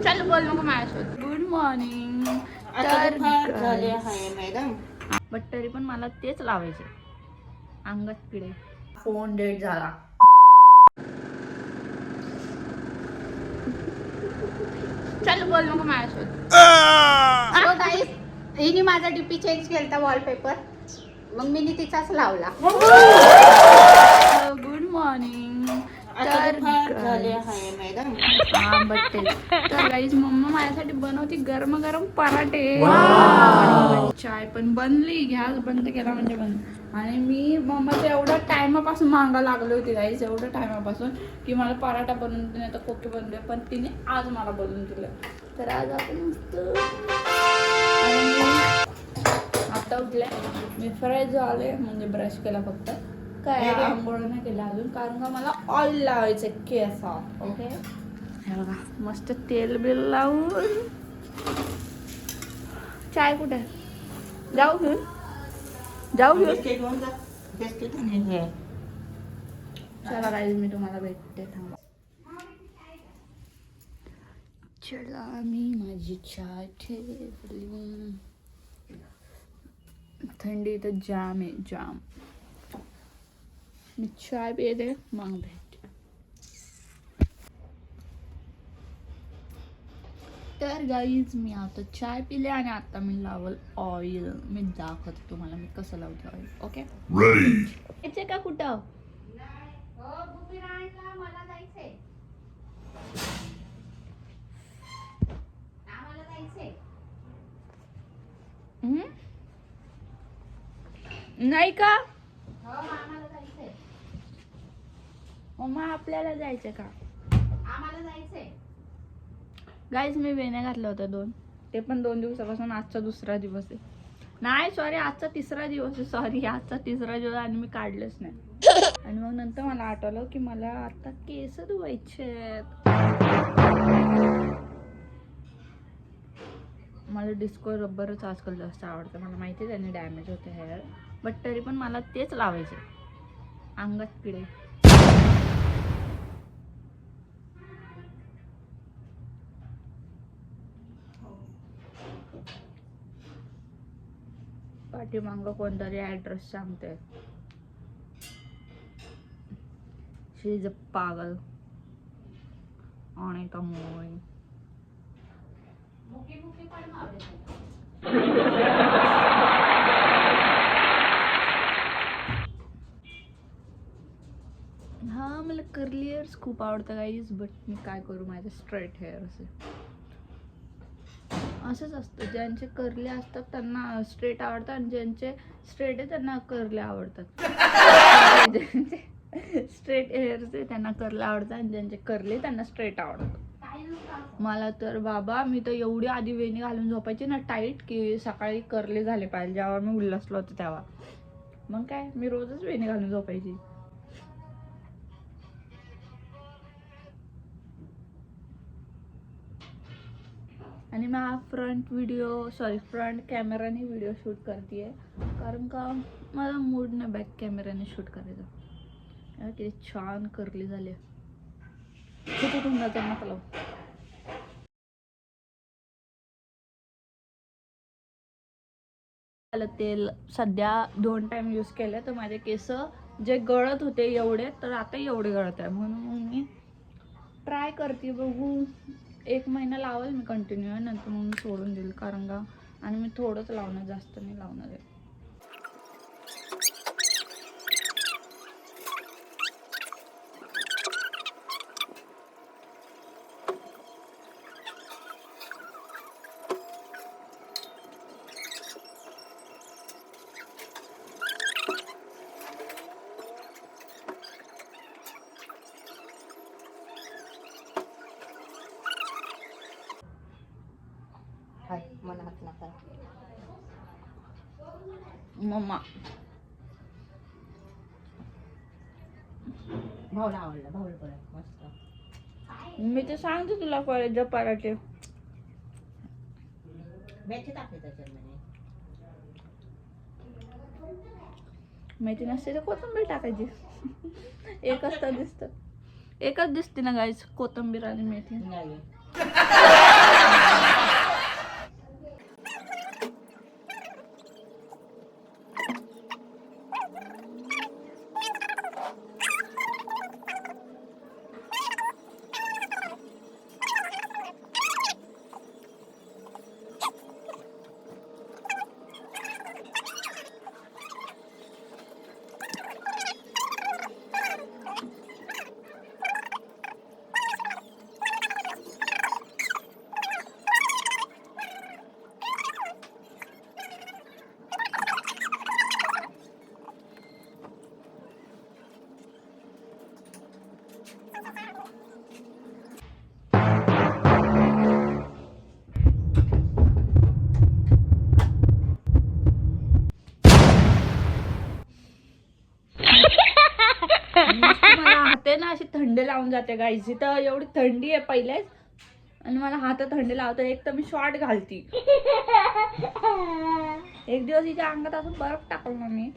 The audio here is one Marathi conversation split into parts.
चल बोल नको माझ्यासोबत. Good morning. तर झाले आहे मॅडम. बट तरी पण मला तेच लावायचे अंगात किडे. फोन डेट झाला. चल बोल नको माझ्यासोबत. सो गाईस, हिने माझा डीपी चेंज केलता वॉलपेपर, मग मी तिचाच लावला. Good morning. तर झाले आहे मॅडम. हा बट्टे. तर गाईज मम्मा माझ्यासाठी बनवती गरम गरम पराठे. चाय पण बनली, गॅस बंद केला म्हणजे बंद. आणि मी मम्माचं एवढं टायमापासून मागा लागले होते गाईज, एवढं टायमापासून की मला पराठा बनवून दे, नाही तर कोके बनवून दे, पण तिने आज मला बनवून दिलं. तर आज आपण मस्त. आता उठले मी, फ्रेश झाले म्हणजे ब्रश केला फक्त, काय आंघोळ नाही केलं अजून, कारण का मला ऑइल लावायचं केसात. ओके, हे बघा मस्त तेल बिल लावून. चाय कुठे जाऊ घेऊन चला गाईज मी तुम्हाला भेटते, थांबा. चला मी माझी चाय ठेवली. थंडी तर जाम आहे जाम. मी चाय पिते मग भेटते. तर गाईज मी आता चाय पिले आणि आता मी लावल ऑइल. मी दाखवते तुम्हाला मी कसं लावते ऑइल. ओके यायचे का कुठं? मला जायचंय. नाही का हो, आम्हाला जायचंय. मम्मा आपल्याला जायचं का? आम्हाला जायचंय. गाईज मी वेण्या घातल्या होत्या 2, ते पण 2 दिवसापासून. आजचा दुसरा दिवस आहे. नाही सॉरी, आजचा तिसरा दिवस आहे. सॉरी, आजचा तिसरा दिवस आणि मी काढलंच नाही. आणि मग नंतर मला आठवलं की मला आता केस धुवायचे. मला डिस्को रब्बरच आजकाल जास्त आवडतं. मला माहिती आहे त्याने डॅमेज होते हेअर, बट तरी पण मला तेच लावायचे अंगात किडे. पाठीमागं कोणतरी ऍड्रेस सांगते. शी इज अ पागल आणि का मोय. हा मला कर्ली हेअर्स खूप आवडतं गाईज, बट मी काय करू, माझे स्ट्रेट हेअर असंच असतं. ज्यांचे कर्ली असतात त्यांना स्ट्रेट आवडतात आणि ज्यांचे स्ट्रेट आहे त्यांना कर्ली आवडतात. ज्यांचे स्ट्रेट हेअर्स आहे त्यांना कर्ली आवडतात आणि ज्यांचे कर्ली त्यांना स्ट्रेट आवडतात. मला तर बाबा, मी तर एवढी आधी वेणी घालून झोपायची ना टाईट, की सकाळी कर्ली झाले पाहिजे जेव्हा मी उल्हासलो होते तेव्हा. मग काय मी रोजच वेणी घालून झोपायची. आणि मी हा फ्रंट कॅमेराने व्हिडिओ शूट करते आहे, कारण का मला मूड नाही बॅक कॅमेराने शूट करायचं. किती छान कर्ली झाली. तेल सध्या 2 टाइम यूज केले तर माझे केस जे गळत होते एवढे, तर आता एवढे गळत आहे. म्हणून मी ट्राय करते, बघू 1 महिना लावेल मी कंटिन्यू, नंतर मग मी सोडून देईल. कारण का आणि मी थोडंच लावणार, जास्त नाही लावणार आहे. मला हात नका. मम्मा भाऊला आवडलं, भाऊला बरं मस्त. मी तर सांगते तुला कॉलेजच्या पराठे मेथी टाकली त्याच्यामध्ये. मेथी नसते तर कोथिंबीर टाकायची. एकच तर दिसतं, एकच दिसते ना गाईज, कोथिंबीर आणि मेथी. नाही लावून जाते गाईज. इथं एवढी थंडी आहे पहिलेच आणि मला हातात थंडी लावतो. एक तर मी शॉर्ट घालती. एक दिवस हिच्या अंगात असं बर्फ टाकलं ना मी.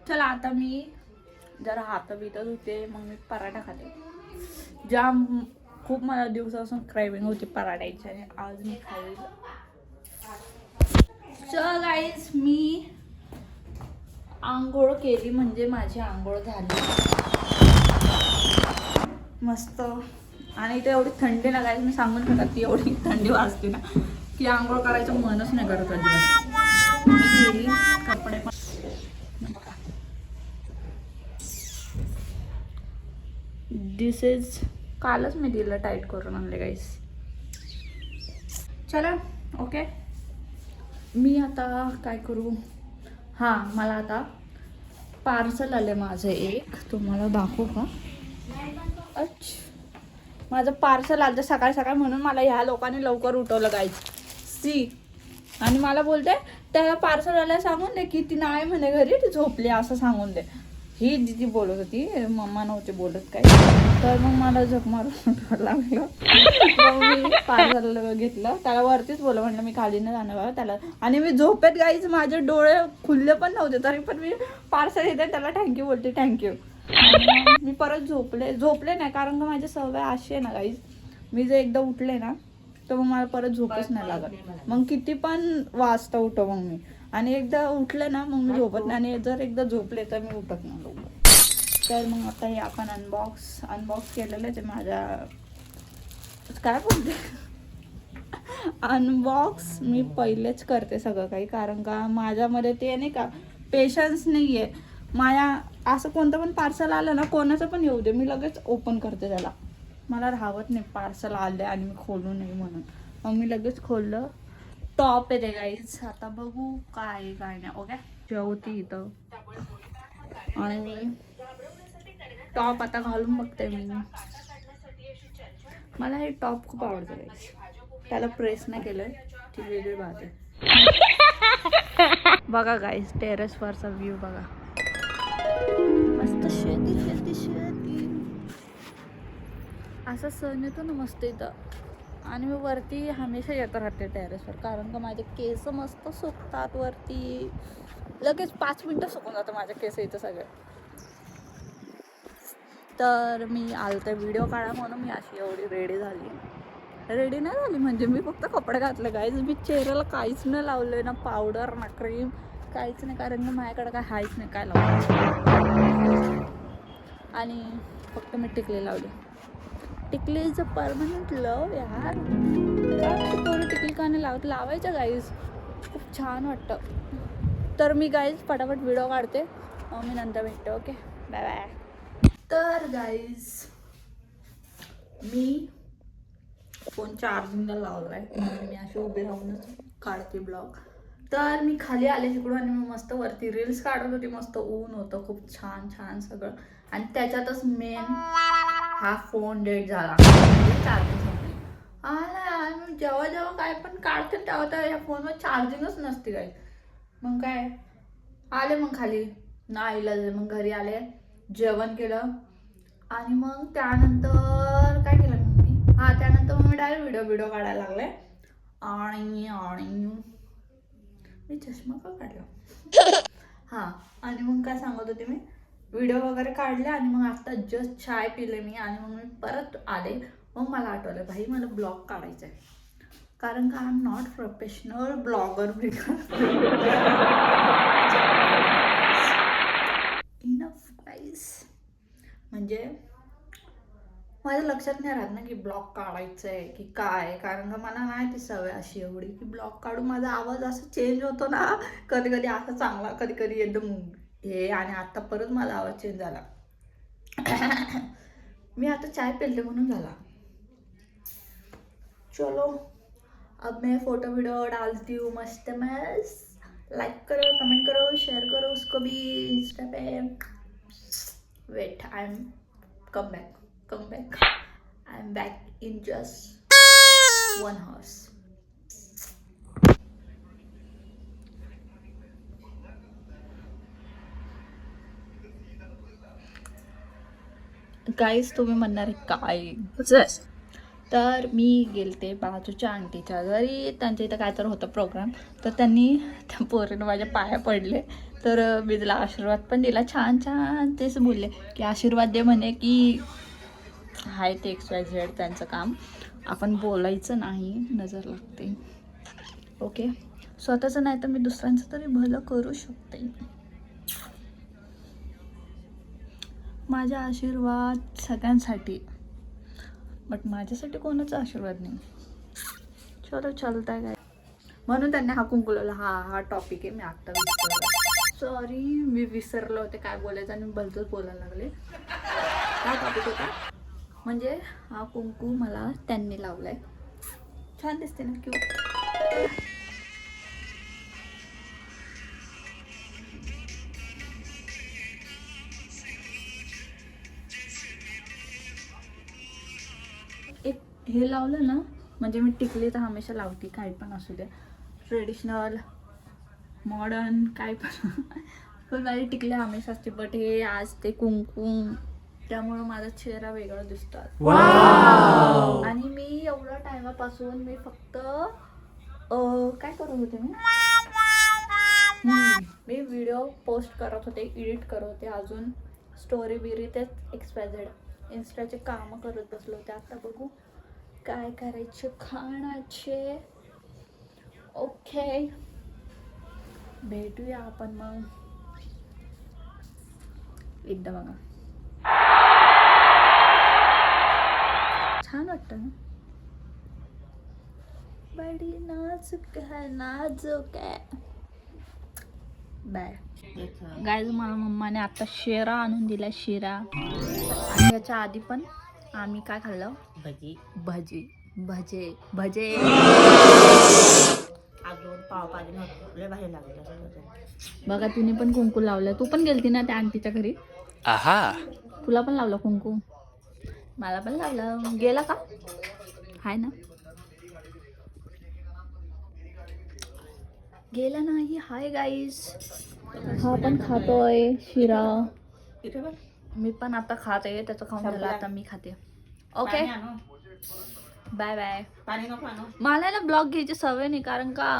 चला आता मी जरा हात बितत होते, मग मी पराठा खाते. जाम खूप मला दिवसापासून क्रेविंग होती पराठ्याची आणि आज मी खाईल. चल गाईज, मी आंघोळ केली, म्हणजे माझी आंघोळ झाली मस्त. आणि इथे एवढी थंडी ना गाईज, मी सांगून शकत ती एवढी थंडी वाजते ना की आंघोळ करायचं मनच नाही करत अजिबात. मी केली, कपडे पण दिस इज कालच मी दिलं टाईट करून आणले गाईस. चला ओके, मी आता काय करू. हां, मला आता पार्सल आले माझं एक, तुम्हाला दाखवू का. माझं पार्सल आलं सकाळी सकाळी, म्हणून मला ह्या लोकांनी लवकर उठवलं गाईस. सी, आणि मला बोलते त्याला पार्सल आल्या सांगून दे की ती नाही म्हणे घरी, ती झोपली असं सांगून दे. ही दिदी बोलत होती, मम्मा नव्हती बोलत काय. तर मग मला झक मारून लागलं. मग मी पार्सल घेतलं, त्याला वरतीच बोललं, म्हणलं मी खाली नाही जाणार बाबा त्याला. आणि मी झोपेत गाईच, माझे डोळे खुलले पण नव्हते तरी पण मी पार्सल घेते, त्याला थँक्यू बोलते, थँक्यू. मी परत झोपले नाही, कारण का माझी सवय अशी आहे ना गाईज, मी जर एकदा उठले ना तर मग मला परत झोपच नाही लागत. मग किती पण वाजता उठो मग मी, आणि एकदा उठले ना मग मी झोपत नाही, आणि जर एकदा झोपले तर मी उठत नाही लवकर. तर मग आता हे आपण अनबॉक्स केलेलं आहे माझ्या, काय बोलते, अनबॉक्स मी पहिलेच करते सगळं काही, कारण का माझ्यामध्ये ते नाही का पेशन्स नाही आहे. माझ्या असं कोणतं पण पार्सल आलं ना, कोणाचं पण येऊ दे, मी लगेच ओपन करते त्याला. मला राहत नाही पार्सल आले आणि मी खोलू नाही म्हणून. मग मी लगेच खोललं. टॉप आहे ते गाईज, आता बघू काय काय नाही. ओके, जेवती इथं आणि मी टॉप आता घालून बघते. मला हे टॉप खूप आवडतं गाईज. त्याला प्रेस नाही केलं, ती वेगळी बात आहे. बघा गाईज, टेरेसवरचा व्ह्यू बघा, मस्त शेती शेती शेती. असा सण येतो ना मस्त इथं. आणि मी वरती हमेशा येत राहते टेरेसवर, कारण का माझे केस मस्त सुकतात वरती. लगेच 5 मिनटं सुकून जातं माझे केस इथं सगळे. तर मी आलते व्हिडिओ काढा म्हणून मी अशी एवढी रेडी झाली. रेडी नाही झाली म्हणजे मी फक्त कपडे घातले गाईज. मी चेहऱ्याला काहीच नाही लावलं ना, पावडर ना क्रीम काहीच नाही, कारण की माझ्याकडे काय हायच नाही काय लावलं. आणि फक्त मी टिकली लावली. टिकली इज अ परमनंट लव यार. काय थोडी टिकली का नाही लावायचं गाईज, खूप छान वाटतं. तर मी गाईज फटाफट व्हिडिओ काढते, मग मी नंतर भेटते. Okay, bye bye. तर गाईज मी फोन चार्जिंगला लावला आहे, म्हणून मी अशी उभी राहूनच काढते ब्लॉग. तर मी खाली आले तिकडून आणि मी मस्त वरती रील्स काढत होती. मस्त ऊन होतं, खूप छान छान सगळं. आणि त्याच्यातच मेन हा फोन डेड झाला, चार्जिंग संपली. मी जेव्हा जेव्हा काय पण काढते तेव्हा तर या फोनवर चार्जिंगच नसते काय. मग काय आले, मग खाली नाही इलाज, मग घरी आले, जेवण केलं आणि मग त्यानंतर काय केलं मग मी हा त्यानंतर मग मी डायरेक्ट व्हिडिओ काढायला लागले. आणि मी चष्मा का काढला हा. आणि मग काय सांगत होते मी, व्हिडिओ वगैरे काढले आणि मग आता जस्ट चाय पिले मी आणि मग मी परत आले. मग मला आठवलं भाई मला ब्लॉग काढायचा आहे, कारण का I am not professional blogger. Enough guys. म्हणजे माझ्या लक्षात नाही राहत ना की ब्लॉग काढायचं आहे की काय, कारण का मला नाही ती सवय अशी एवढी की ब्लॉग काढून माझा आवाज असा चेंज होतो ना, कधी कधी असा चांगला, कधी कधी एकदम हे. आणि आता परत माझा आवाज चेंज झाला. मी आता चाय पिलते म्हणून झाला. चलो अब मैं फोटो वीडियो डालती हूँ मस्त मस्त. लाइक करो, कमेंट करो, शेयर करो उसको भी Insta pay. Weight I am come back I am back in just 1 hour. Guys तुम्ही म्हणणार काय, तर मी गेलते बाजूच्या आंटीच्या घरी. त्यांच्या इथं काय तर होतं प्रोग्राम, तर त्यांनी त्या पोरीनं माझ्या पाया पडले. तर मी तिला आशीर्वाद पण दिला, छान छान. तेच बोलले की आशीर्वाद दे म्हणे, की हाय ते XYZ त्यांचं काम, आपण बोलायचं नाही, नजर लागते. ओके, स्वतःचं नाही तर मी दुसऱ्यांचं तरी भलं करू शकते. माझा आशीर्वाद सगळ्यांसाठी, बट माझ्यासाठी कोणाचा आशीर्वाद नाही. चलो चलता काय. म्हणून त्यांनी हा कुंकू लावला. हा टॉपिक आहे. मी आत्ता विसरलो, सॉरी मी विसरले होते काय बोलायचं आणि भलतंच बोलायला लागले. हा टॉपिक होता, म्हणजे हा कुंकू मला त्यांनी लावलाय. छान दिसते ना, क्यूट. एक हे लावलं ना, म्हणजे मी टिकली तर हमेशा लावते, काही पण असू द्या, ट्रेडिशनल मॉडर्न काय पण. पण माझी टिकली हमेशा असते. बट हे आज ते कुंकू, त्यामुळं माझा चेहरा वेगळा दिसतात. आणि मी एवढ्या टायमापासून मी फक्त काय करत होते मी व्हिडिओ पोस्ट करत होते, एडिट करत होते, अजून स्टोरी बिरी तेच XYZ इन्स्टाचे कामं करत बसले होते. आता बघू काय करायचे खाण्याचे. ओके, भेटूया आपण मग एकदा. बघा छान वाटतं ना, बडी नाजुक है नाजुक है. Bye guys. मला मम्माने आता शिरा आणून दिला, शिरा. आणि याच्या आधी पण आम्ही काय खाल्लं, भजे. बघा तिने पण कुंकू लावलं. तू पण गेलती ना त्या आंटीच्या घरी, तुला पण लावलं कुंकू, मला पण लावलं. गेला का, हाय ना, गेला नाही. हाय गाईज, हा पण खातोय शिरा. मी पण आता खाते, त्याचं खाऊन झालं, आता मी खाते. Okay bye bye. मला ना ब्लॉग घ्यायची सवय नाही, कारण का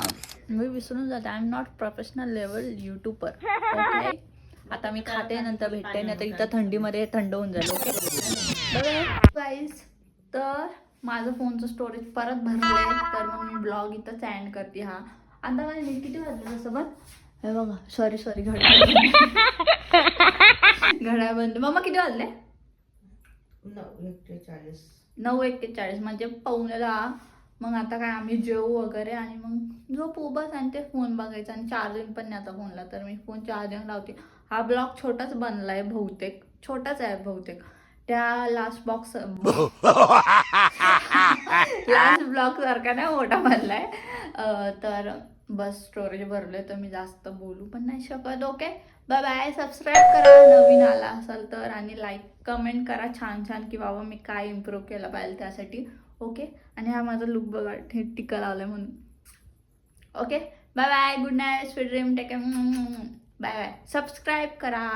मी विसरून जाते. I am not professional level YouTuber. Okay, आता मी खाते, नंतर भेटते. नाही तर इथं थंडीमध्ये थंड होऊन जाईल. ओके गाईज, तर माझं फोनचं स्टोरेज परत भरलंय, तर मग मी ब्लॉग इथंच एंड करते. हा आता काय नाही, किती वाजलं तसं पण, हे बघा, सॉरी घड्याळ बंद. मम्मा किती वाजले? 9:41 म्हणजे 9:45. मग आता काय आम्ही जेवू वगैरे आणि मग झोपू बस. आणि ते फोन बघायचं, आणि चार्जिंग पण नाही आता फोनला, तर मी फोन चार्जिंग लावते. हा ब्लॉग छोटाच बनलाय बहुतेक, छोटाच आहे बहुतेक. त्या लास्ट ब्लॉग सारखा नाही मोठा बनलाय. तर बस स्टोरेज भरले, तर मी जास्त बोलू पण नाही शकत. Okay bye bye. सबस्क्राईब करा नवीन आला असाल तर, आणि लाईक कमेंट करा छान छान, की बाबा मी काय इम्प्रूव्ह केलं पाहिजे त्यासाठी. ओके, आणि हा माझा लुक बघा, हे टिका लावलाय म्हणून. Okay bye bye, good night, sweet dream, take care, bye bye. Subscribe करा.